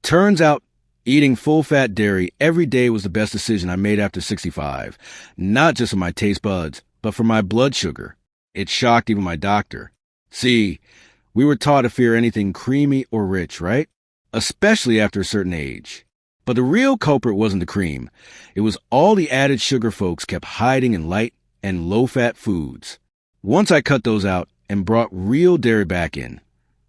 Turns out eating full-fat dairy every day was the best decision I made after 65, not just for my taste buds, but for my blood sugar. It shocked even my doctor. See, we were taught to fear anything creamy or rich, right? Especially after a certain age. But the real culprit wasn't the cream. It was all the added sugar folks kept hiding in light and low-fat foods. Once I cut those out and brought real dairy back in,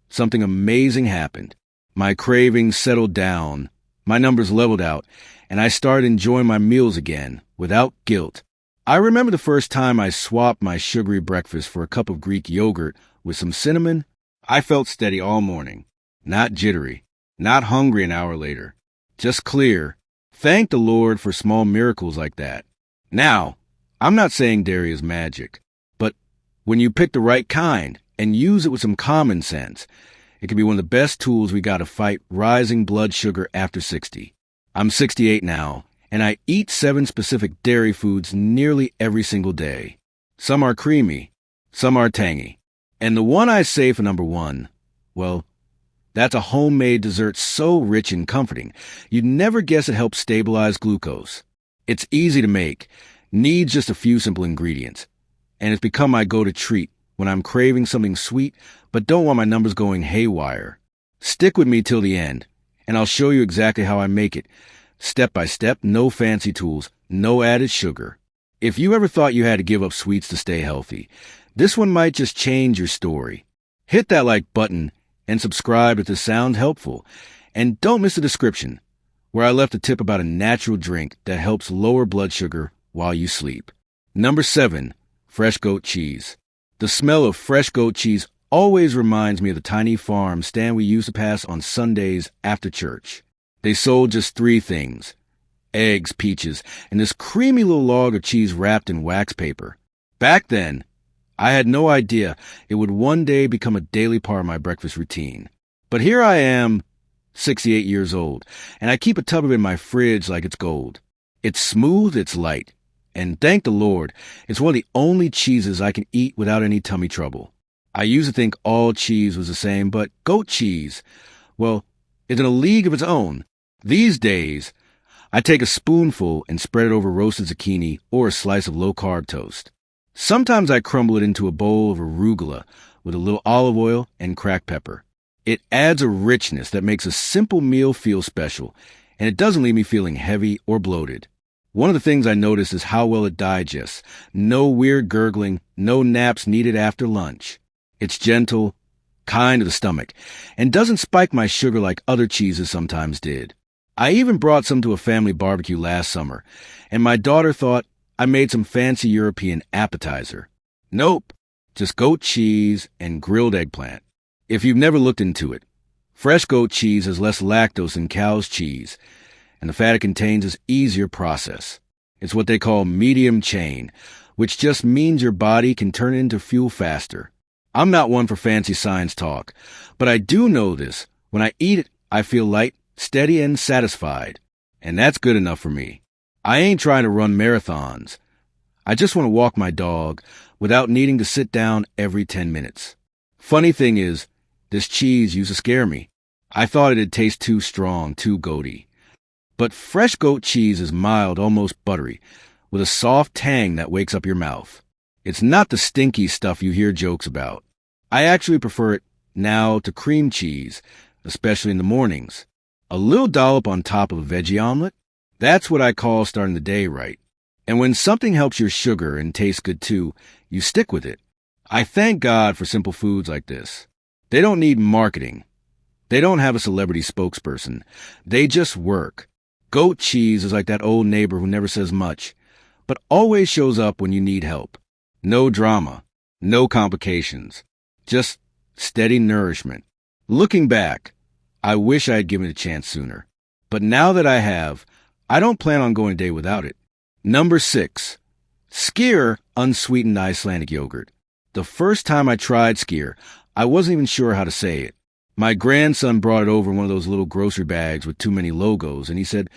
something amazing happened. My cravings settled down, my numbers leveled out, and I started enjoying my meals again, without guilt. I remember the first time I swapped my sugary breakfast for a cup of Greek yogurt with some cinnamon. I felt steady all morning, not jittery, not hungry an hour later, just clear. Thank the Lord for small miracles like that. Now, I'm not saying dairy is magic, but when you pick the right kind and use it with some common sense, it can be one of the best tools we got to fight rising blood sugar after 60. I'm 68 now, and I eat 7 specific dairy foods nearly every single day. Some are creamy, some are tangy. And the one I say for number 1, well, that's a homemade dessert so rich and comforting, you'd never guess it helps stabilize glucose. It's easy to make, needs just a few simple ingredients, and it's become my go-to treat when I'm craving something sweet but don't want my numbers going haywire. Stick with me till the end, and I'll show you exactly how I make it. Step by step, no fancy tools, no added sugar. If you ever thought you had to give up sweets to stay healthy, this one might just change your story. Hit that like button and subscribe if this sounds helpful. And don't miss the description, where I left a tip about a natural drink that helps lower blood sugar while you sleep. Number 7, fresh goat cheese. The smell of fresh goat cheese always reminds me of the tiny farm stand we used to pass on Sundays after church. They sold just 3 things: eggs, peaches, and this creamy little log of cheese wrapped in wax paper. Back then, I had no idea it would one day become a daily part of my breakfast routine. But here I am, 68 years old, and I keep a tub of it in my fridge like it's gold. It's smooth, it's light, and thank the Lord, it's one of the only cheeses I can eat without any tummy trouble. I used to think all cheese was the same, but goat cheese, well, is in a league of its own. These days, I take a spoonful and spread it over roasted zucchini or a slice of low-carb toast. Sometimes I crumble it into a bowl of arugula with a little olive oil and cracked pepper. It adds a richness that makes a simple meal feel special, and it doesn't leave me feeling heavy or bloated. One of the things I notice is how well it digests. No weird gurgling, no naps needed after lunch. It's gentle, kind to the stomach, and doesn't spike my sugar like other cheeses sometimes did. I even brought some to a family barbecue last summer, and my daughter thought I made some fancy European appetizer. Nope, just goat cheese and grilled eggplant. If you've never looked into it, fresh goat cheese has less lactose than cow's cheese, and the fat it contains is easier process. It's what they call medium chain, which just means your body can turn it into fuel faster. I'm not one for fancy science talk, but I do know this. When I eat it, I feel light, steady, and satisfied. And that's good enough for me. I ain't trying to run marathons. I just want to walk my dog without needing to sit down every 10 minutes. Funny thing is, this cheese used to scare me. I thought it'd taste too strong, too goaty. But fresh goat cheese is mild, almost buttery, with a soft tang that wakes up your mouth. It's not the stinky stuff you hear jokes about. I actually prefer it now to cream cheese, especially in the mornings. A little dollop on top of a veggie omelet? That's what I call starting the day right. And when something helps your sugar and tastes good too, you stick with it. I thank God for simple foods like this. They don't need marketing. They don't have a celebrity spokesperson. They just work. Goat cheese is like that old neighbor who never says much, but always shows up when you need help. No drama, no complications, just steady nourishment. Looking back, I wish I had given it a chance sooner. But now that I have, I don't plan on going a day without it. Number 6, Skir unsweetened Icelandic yogurt. The first time I tried Skir, I wasn't even sure how to say it. My grandson brought it over in one of those little grocery bags with too many logos, and he said,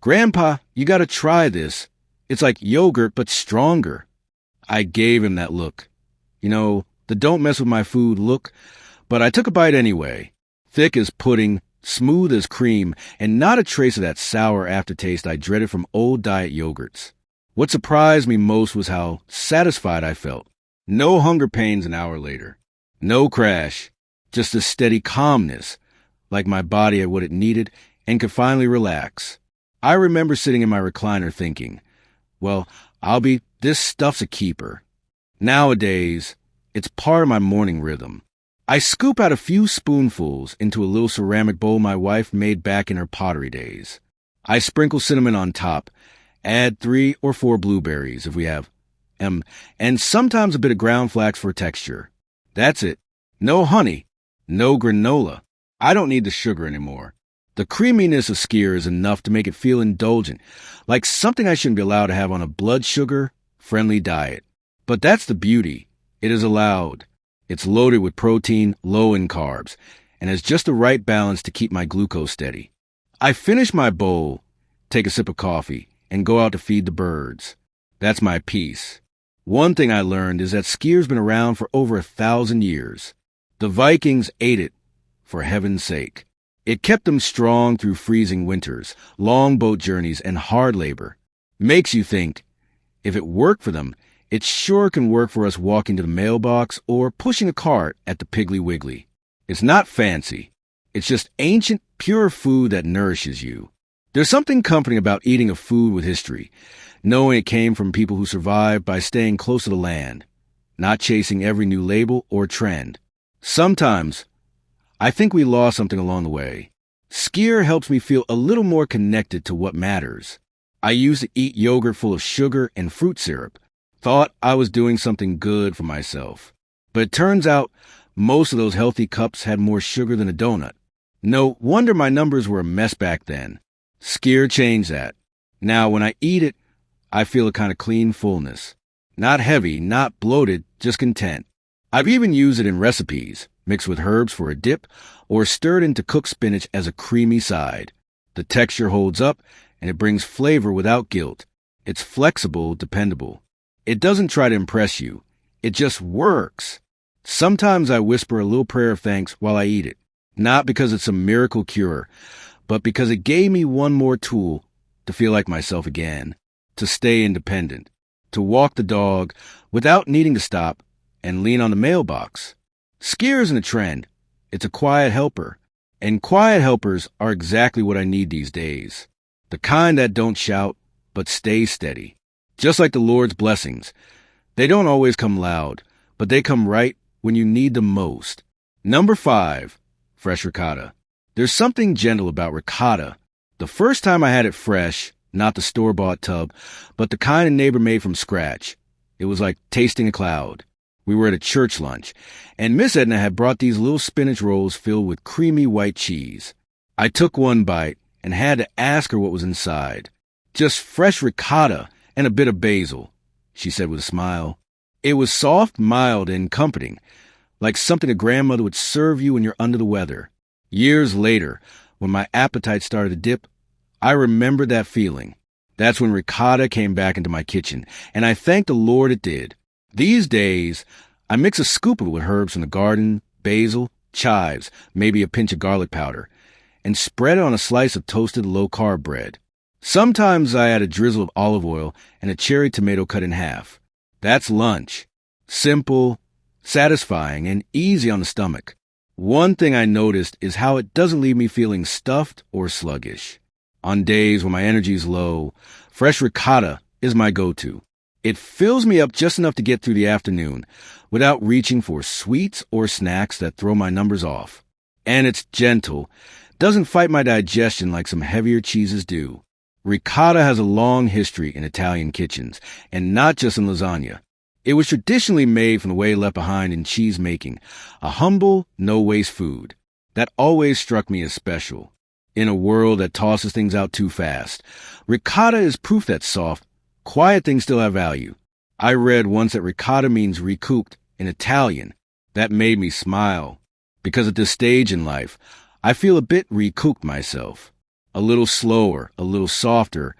"Grandpa, you gotta try this. It's like yogurt, but stronger." I gave him that look. You know, the don't mess with my food look, but I took a bite anyway. Thick as pudding, smooth as cream, and not a trace of that sour aftertaste I dreaded from old diet yogurts. What surprised me most was how satisfied I felt. No hunger pains an hour later. No crash. Just a steady calmness, like my body had what it needed and could finally relax. I remember sitting in my recliner thinking, well, this stuff's a keeper. Nowadays, it's part of my morning rhythm. I scoop out a few spoonfuls into a little ceramic bowl my wife made back in her pottery days. I sprinkle cinnamon on top, add 3 or 4 blueberries if we have, and sometimes a bit of ground flax for texture. That's it. No honey, no granola. I don't need the sugar anymore. The creaminess of Skir is enough to make it feel indulgent, like something I shouldn't be allowed to have on a blood sugar-friendly diet. But that's the beauty. It is allowed. It's loaded with protein, low in carbs, and has just the right balance to keep my glucose steady. I finish my bowl, take a sip of coffee, and go out to feed the birds. That's my peace. One thing I learned is that Skir's been around for over 1,000 years. The Vikings ate it, for heaven's sake. It kept them strong through freezing winters, long boat journeys, and hard labor. Makes you think, if it worked for them, it sure can work for us walking to the mailbox or pushing a cart at the Piggly Wiggly. It's not fancy. It's just ancient, pure food that nourishes you. There's something comforting about eating a food with history, knowing it came from people who survived by staying close to the land, not chasing every new label or trend. Sometimes, I think we lost something along the way. Skir helps me feel a little more connected to what matters. I used to eat yogurt full of sugar and fruit syrup, thought I was doing something good for myself. But it turns out most of those healthy cups had more sugar than a donut. No wonder my numbers were a mess back then. Skir changed that. Now when I eat it, I feel a kind of clean fullness. Not heavy, not bloated, just content. I've even used it in recipes, mixed with herbs for a dip, or stirred into cooked spinach as a creamy side. The texture holds up, and it brings flavor without guilt. It's flexible, dependable. It doesn't try to impress you. It just works. Sometimes I whisper a little prayer of thanks while I eat it, not because it's a miracle cure, but because it gave me one more tool to feel like myself again, to stay independent, to walk the dog without needing to stop and lean on the mailbox. Skir isn't a trend. It's a quiet helper. And quiet helpers are exactly what I need these days. The kind that don't shout, but stay steady. Just like the Lord's blessings. They don't always come loud, but they come right when you need them most. Number 5, fresh ricotta. There's something gentle about ricotta. The first time I had it fresh, not the store-bought tub, but the kind a neighbor made from scratch, it was like tasting a cloud. We were at a church lunch, and Miss Edna had brought these little spinach rolls filled with creamy white cheese. I took one bite and had to ask her what was inside. Just fresh ricotta and a bit of basil, she said with a smile. It was soft, mild, and comforting, like something a grandmother would serve you when you're under the weather. Years later, when my appetite started to dip, I remembered that feeling. That's when ricotta came back into my kitchen, and I thank the Lord it did. These days, I mix a scoop of it with herbs from the garden, basil, chives, maybe a pinch of garlic powder, and spread it on a slice of toasted low-carb bread. Sometimes I add a drizzle of olive oil and a cherry tomato cut in half. That's lunch. Simple, satisfying, and easy on the stomach. One thing I noticed is how it doesn't leave me feeling stuffed or sluggish. On days when my energy is low, fresh ricotta is my go-to. It fills me up just enough to get through the afternoon without reaching for sweets or snacks that throw my numbers off. And it's gentle, doesn't fight my digestion like some heavier cheeses do. Ricotta has a long history in Italian kitchens, and not just in lasagna. It was traditionally made from the way left behind in cheese making, a humble, no-waste food. That always struck me as special. In a world that tosses things out too fast, ricotta is proof that soft, quiet things still have value. I read once that ricotta means recouped in Italian. That made me smile, because at this stage in life, I feel a bit recouped myself. A little slower, a little softer,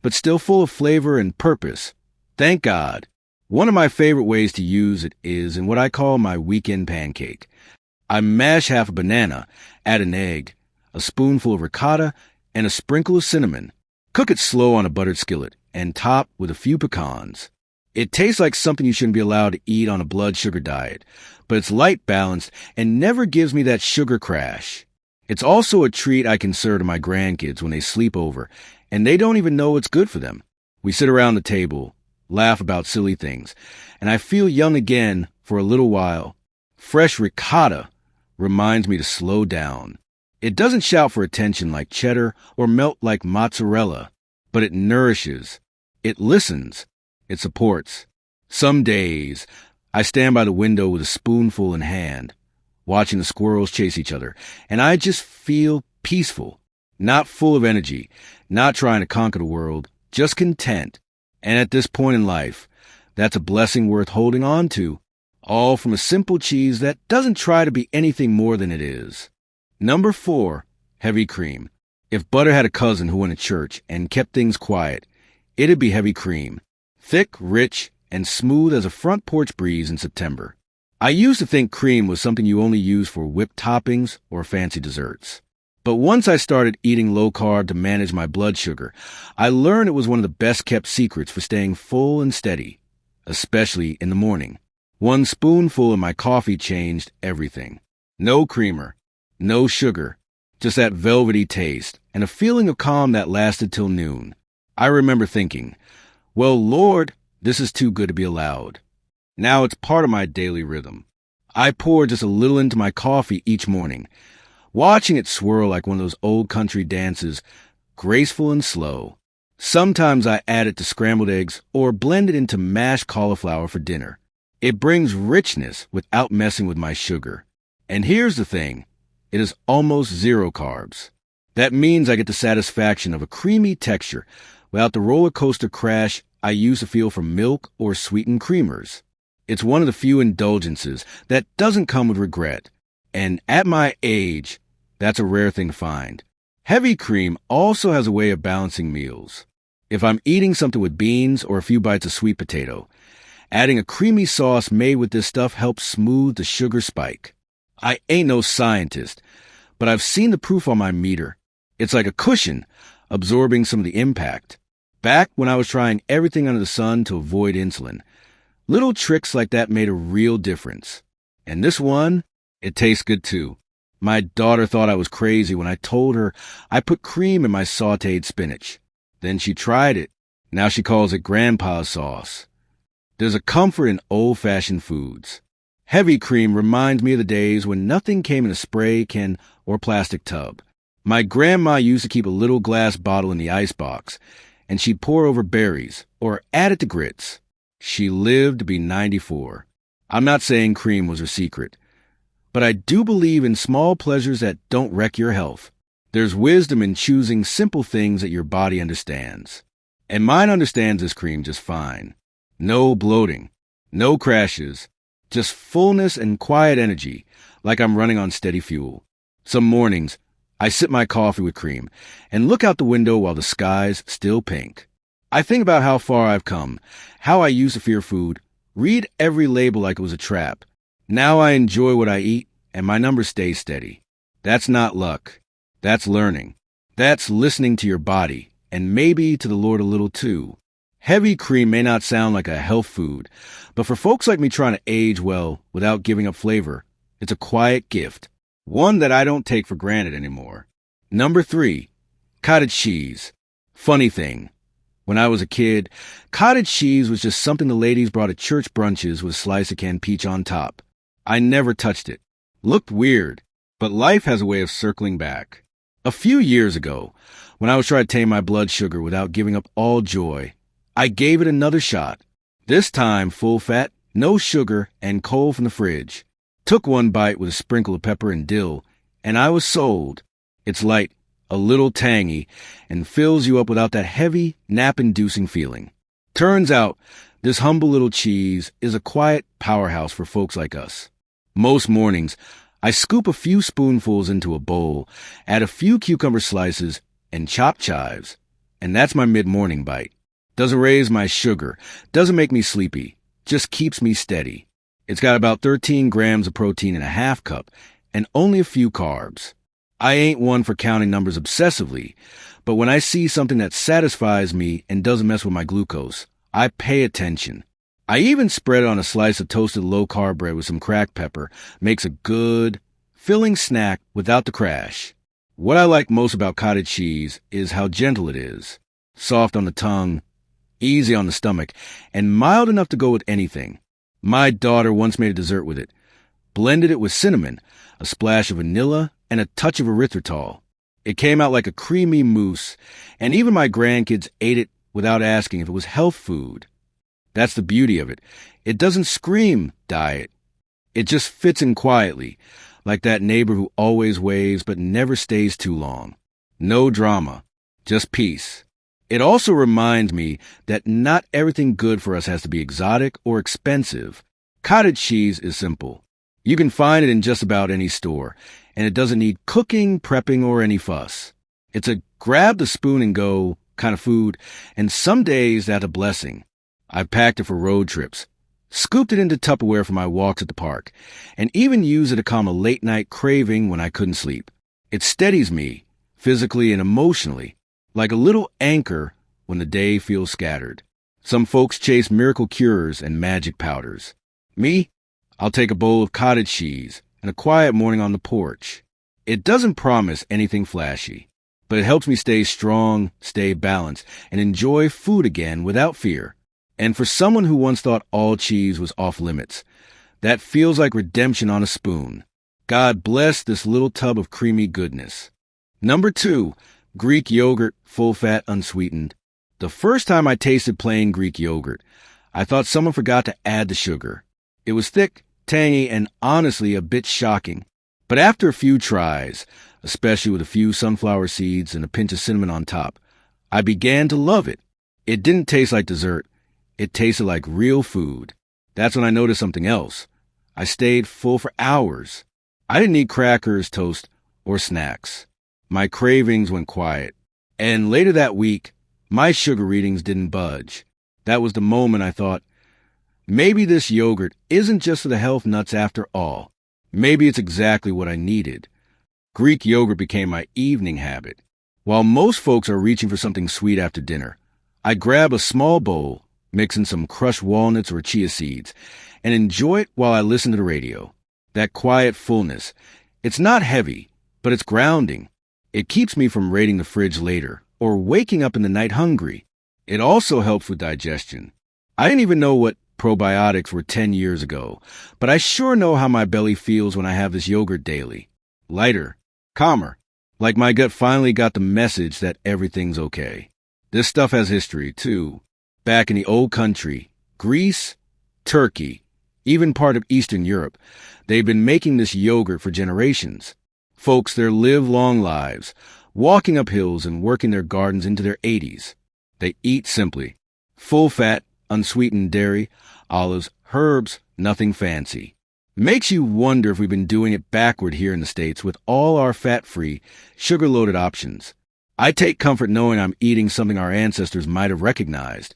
but still full of flavor and purpose. Thank God. One of my favorite ways to use it is in what I call my weekend pancake. I mash half a banana, add an egg, a spoonful of ricotta, and a sprinkle of cinnamon. Cook it slow on a buttered skillet and top with a few pecans. It tastes like something you shouldn't be allowed to eat on a blood sugar diet, but it's light balanced and never gives me that sugar crash. It's also a treat I can serve to my grandkids when they sleep over, and they don't even know it's good for them. We sit around the table, laugh about silly things, and I feel young again for a little while. Fresh ricotta reminds me to slow down. It doesn't shout for attention like cheddar or melt like mozzarella, but it nourishes. It listens. It supports. Some days, I stand by the window with a spoonful in hand, watching the squirrels chase each other, and I just feel peaceful, not full of energy, not trying to conquer the world, just content. And at this point in life, that's a blessing worth holding on to, all from a simple cheese that doesn't try to be anything more than it is. Number 4, heavy cream. If butter had a cousin who went to church and kept things quiet, it'd be heavy cream. Thick, rich, and smooth as a front porch breeze in September. I used to think cream was something you only use for whipped toppings or fancy desserts. But once I started eating low-carb to manage my blood sugar, I learned it was one of the best-kept secrets for staying full and steady, especially in the morning. One spoonful in my coffee changed everything. No creamer, no sugar, just that velvety taste and a feeling of calm that lasted till noon. I remember thinking, well, Lord, this is too good to be allowed. Now it's part of my daily rhythm. I pour just a little into my coffee each morning, watching it swirl like one of those old country dances, graceful and slow. Sometimes I add it to scrambled eggs or blend it into mashed cauliflower for dinner. It brings richness without messing with my sugar. And here's the thing, it is almost zero carbs. That means I get the satisfaction of a creamy texture without the roller coaster crash I used to feel from milk or sweetened creamers. It's one of the few indulgences that doesn't come with regret. And at my age, that's a rare thing to find. Heavy cream also has a way of balancing meals. If I'm eating something with beans or a few bites of sweet potato, adding a creamy sauce made with this stuff helps smooth the sugar spike. I ain't no scientist, but I've seen the proof on my meter. It's like a cushion, absorbing some of the impact. Back when I was trying everything under the sun to avoid insulin, little tricks like that made a real difference. And this one, it tastes good too. My daughter thought I was crazy when I told her I put cream in my sautéed spinach. Then she tried it. Now she calls it grandpa's sauce. There's a comfort in old-fashioned foods. Heavy cream reminds me of the days when nothing came in a spray can or plastic tub. My grandma used to keep a little glass bottle in the icebox, and she'd pour over berries or add it to grits. She lived to be 94. I'm not saying cream was her secret, but I do believe in small pleasures that don't wreck your health. There's wisdom in choosing simple things that your body understands. And mine understands this cream just fine. No bloating, no crashes, just fullness and quiet energy, like I'm running on steady fuel. Some mornings, I sip my coffee with cream and look out the window while the sky's still pink. I think about how far I've come, how I used to fear food, read every label like it was a trap. Now I enjoy what I eat, and my numbers stay steady. That's not luck. That's learning. That's listening to your body, and maybe to the Lord a little too. Heavy cream may not sound like a health food, but for folks like me trying to age well without giving up flavor, it's a quiet gift, one that I don't take for granted anymore. Number 3, cottage cheese. Funny thing, when I was a kid, cottage cheese was just something the ladies brought at church brunches with a slice of canned peach on top. I never touched it. Looked weird, but life has a way of circling back. A few years ago, when I was trying to tame my blood sugar without giving up all joy, I gave it another shot. This time full fat, no sugar, and cold from the fridge. Took one bite with a sprinkle of pepper and dill, and I was sold. It's light, a little tangy, and fills you up without that heavy, nap-inducing feeling. Turns out, this humble little cheese is a quiet powerhouse for folks like us. Most mornings, I scoop a few spoonfuls into a bowl, add a few cucumber slices, and chopped chives, and that's my mid-morning bite. Doesn't raise my sugar, doesn't make me sleepy, just keeps me steady. It's got about 13 grams of protein in a half cup, and only a few carbs. I ain't one for counting numbers obsessively, but when I see something that satisfies me and doesn't mess with my glucose, I pay attention. I even spread it on a slice of toasted low-carb bread with some cracked pepper. Makes a good, filling snack without the crash. What I like most about cottage cheese is how gentle it is. Soft on the tongue, easy on the stomach, and mild enough to go with anything. My daughter once made a dessert with it. Blended it with cinnamon, a splash of vanilla, and a touch of erythritol. It came out like a creamy mousse, and even my grandkids ate it without asking if it was health food. That's the beauty of it. It doesn't scream diet. It just fits in quietly, like that neighbor who always waves but never stays too long. No drama, just peace. It also reminds me that not everything good for us has to be exotic or expensive. Cottage cheese is simple. You can find it in just about any store, and it doesn't need cooking, prepping, or any fuss. It's a grab the spoon and go kind of food, and some days that's a blessing. I've packed it for road trips, scooped it into Tupperware for my walks at the park, and even used it to calm a late-night craving when I couldn't sleep. It steadies me, physically and emotionally, like a little anchor when the day feels scattered. Some folks chase miracle cures and magic powders. Me, I'll take a bowl of cottage cheese and a quiet morning on the porch. It doesn't promise anything flashy, but it helps me stay strong, stay balanced, and enjoy food again without fear. And for someone who once thought all cheese was off limits, that feels like redemption on a spoon. God bless this little tub of creamy goodness. Number 2, Greek yogurt, full fat, unsweetened. The first time I tasted plain Greek yogurt, I thought someone forgot to add the sugar. It was thick, tangy, and honestly a bit shocking. But after a few tries, especially with a few sunflower seeds and a pinch of cinnamon on top, I began to love it. It didn't taste like dessert. It tasted like real food. That's when I noticed something else. I stayed full for hours. I didn't need crackers, toast, or snacks. My cravings went quiet. And later that week, my sugar readings didn't budge. That was the moment I thought, maybe this yogurt isn't just for the health nuts after all. Maybe it's exactly what I needed. Greek yogurt became my evening habit. While most folks are reaching for something sweet after dinner, I grab a small bowl, mix in some crushed walnuts or chia seeds, and enjoy it while I listen to the radio. That quiet fullness. It's not heavy, but it's grounding. It keeps me from raiding the fridge later or waking up in the night hungry. It also helps with digestion. I didn't even know what probiotics were 10 years ago, but I sure know how my belly feels when I have this yogurt daily. Lighter, calmer, like my gut finally got the message that everything's okay. This stuff has history, too. Back in the old country, Greece, Turkey, even part of Eastern Europe, they've been making this yogurt for generations. Folks, their live-long lives, walking up hills and working their gardens into their 80s. They eat simply. Full fat, unsweetened dairy, olives, herbs, nothing fancy. Makes you wonder if we've been doing it backward here in the States with all our fat-free, sugar-loaded options. I take comfort knowing I'm eating something our ancestors might have recognized.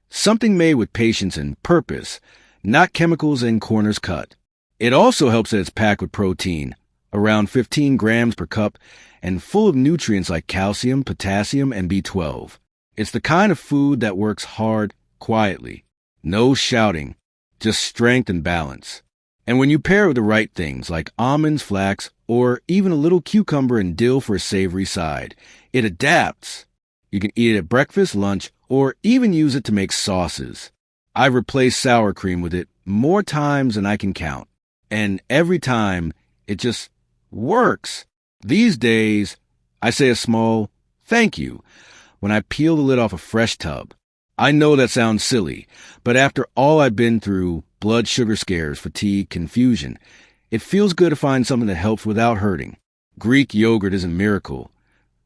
Something made with patience and purpose, not chemicals and corners cut. It also helps that it's packed with protein, around 15 grams per cup, and full of nutrients like calcium, potassium, and B12. It's the kind of food that works hard, quietly. No shouting, just strength and balance. And when you pair it with the right things like almonds, flax, or even a little cucumber and dill for a savory side, it adapts. You can eat it at breakfast, lunch, or even use it to make sauces. I've replaced sour cream with it more times than I can count. And every time, it just works. These days, I say a small thank you when I peel the lid off a fresh tub. I know that sounds silly, but after all I've been through, blood sugar scares, fatigue, confusion, it feels good to find something that helps without hurting. Greek yogurt is a miracle,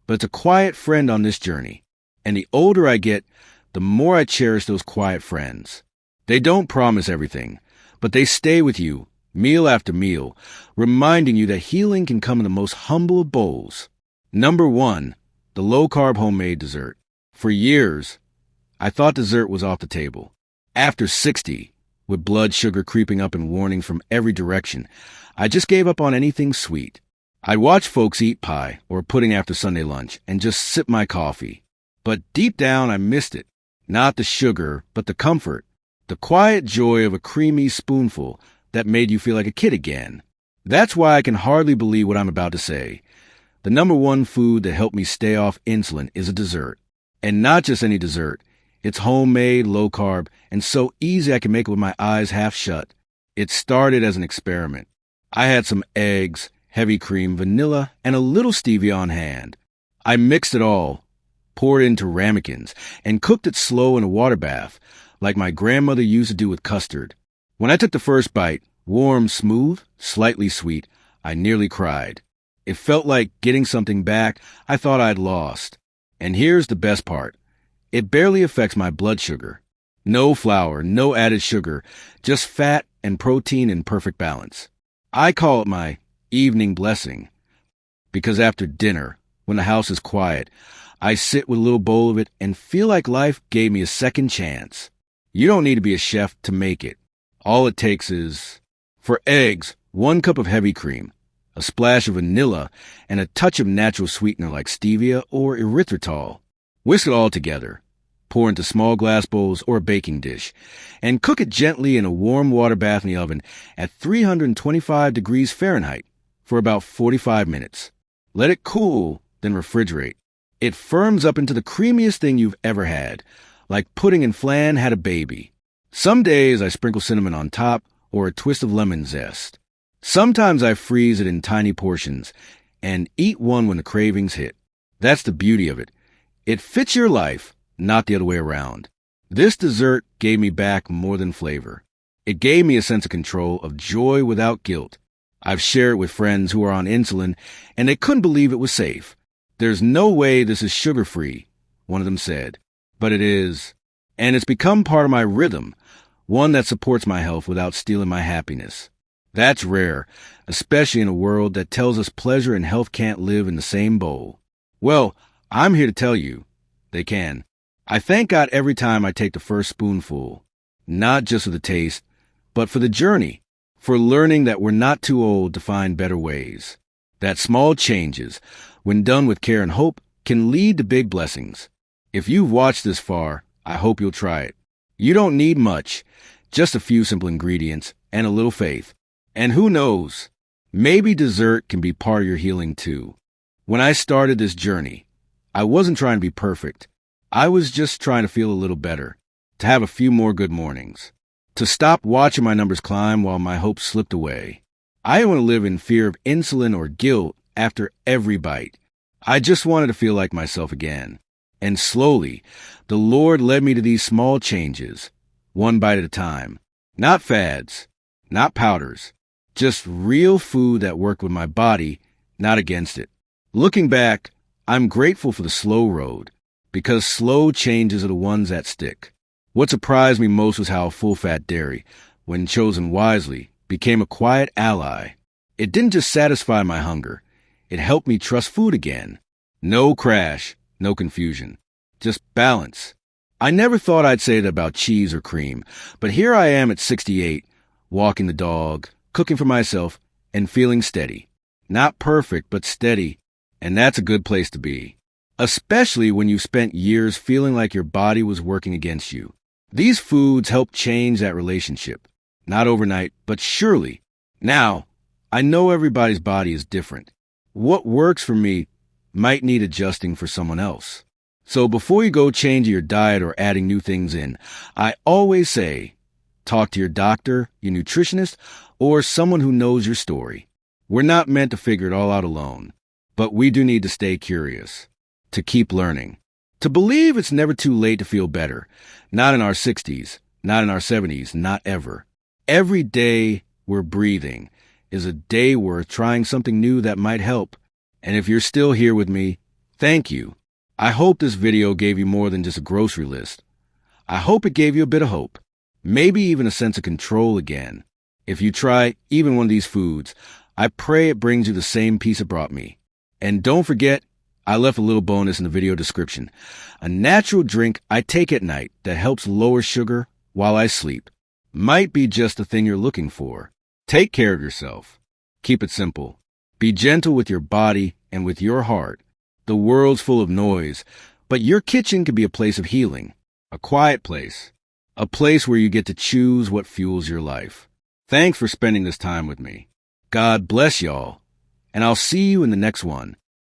but it's a quiet friend on this journey. And the older I get, the more I cherish those quiet friends. They don't promise everything, but they stay with you, meal after meal, reminding you that healing can come in the most humble of bowls. Number 1, the low-carb homemade dessert. For years, I thought dessert was off the table. After 60, with blood sugar creeping up and warnings from every direction, I just gave up on anything sweet. I'd watch folks eat pie or pudding after Sunday lunch and just sip my coffee. But deep down, I missed it. Not the sugar, but the comfort. The quiet joy of a creamy spoonful that made you feel like a kid again. That's why I can hardly believe what I'm about to say. The number one food that helped me stay off insulin is a dessert. And not just any dessert. It's homemade, low-carb, and so easy I can make it with my eyes half shut. It started as an experiment. I had some eggs, heavy cream, vanilla, and a little stevia on hand. I mixed it all, poured it into ramekins, and cooked it slow in a water bath, like my grandmother used to do with custard. When I took the first bite, warm, smooth, slightly sweet, I nearly cried. It felt like getting something back I thought I'd lost. And here's the best part. It barely affects my blood sugar. No flour, no added sugar, just fat and protein in perfect balance. I call it my evening blessing, because after dinner, when the house is quiet, I sit with a little bowl of it and feel like life gave me a second chance. You don't need to be a chef to make it. All it takes is, for eggs, 1 cup of heavy cream, a splash of vanilla, and a touch of natural sweetener like stevia or erythritol. Whisk it all together. Pour into small glass bowls or a baking dish, and cook it gently in a warm water bath in the oven at 325 degrees Fahrenheit for about 45 minutes. Let it cool, then refrigerate. It firms up into the creamiest thing you've ever had, like pudding and flan had a baby. Some days I sprinkle cinnamon on top or a twist of lemon zest. Sometimes I freeze it in tiny portions and eat one when the cravings hit. That's the beauty of it. It fits your life, not the other way around. This dessert gave me back more than flavor. It gave me a sense of control, of joy without guilt. I've shared it with friends who are on insulin, and they couldn't believe it was safe. "There's no way this is sugar-free," one of them said. But it is. And it's become part of my rhythm, one that supports my health without stealing my happiness. That's rare, especially in a world that tells us pleasure and health can't live in the same bowl. Well, I'm here to tell you, they can. I thank God every time I take the first spoonful, not just for the taste, but for the journey, for learning that we're not too old to find better ways. That small changes, when done with care and hope, can lead to big blessings. If you've watched this far, I hope you'll try it. You don't need much, just a few simple ingredients and a little faith. And who knows, maybe dessert can be part of your healing too. When I started this journey, I wasn't trying to be perfect. I was just trying to feel a little better, to have a few more good mornings, to stop watching my numbers climb while my hopes slipped away. I didn't want to live in fear of insulin or guilt after every bite. I just wanted to feel like myself again. And slowly, the Lord led me to these small changes, one bite at a time. Not fads, not powders, just real food that worked with my body, not against it. Looking back, I'm grateful for the slow road, because slow changes are the ones that stick. What surprised me most was how full-fat dairy, when chosen wisely, became a quiet ally. It didn't just satisfy my hunger. It helped me trust food again. No crash, no confusion, just balance. I never thought I'd say that about cheese or cream, but here I am at 68, walking the dog, cooking for myself, and feeling steady. Not perfect, but steady, and that's a good place to be. Especially when you've spent years feeling like your body was working against you. These foods help change that relationship. Not overnight, but surely. Now, I know everybody's body is different. What works for me might need adjusting for someone else. So before you go changing your diet or adding new things in, I always say, talk to your doctor, your nutritionist, or someone who knows your story. We're not meant to figure it all out alone, but we do need to stay curious, to keep learning, to believe it's never too late to feel better. Not in our 60s, not in our 70s, not ever. Every day we're breathing is a day worth trying something new that might help. And if you're still here with me, thank you. I hope this video gave you more than just a grocery list. I hope it gave you a bit of hope, maybe even a sense of control again. If you try even one of these foods, I pray it brings you the same peace it brought me. And don't forget, I left a little bonus in the video description. A natural drink I take at night that helps lower sugar while I sleep. Might be just the thing you're looking for. Take care of yourself. Keep it simple. Be gentle with your body and with your heart. The world's full of noise, but your kitchen can be a place of healing, a quiet place, a place where you get to choose what fuels your life. Thanks for spending this time with me. God bless y'all, and I'll see you in the next one.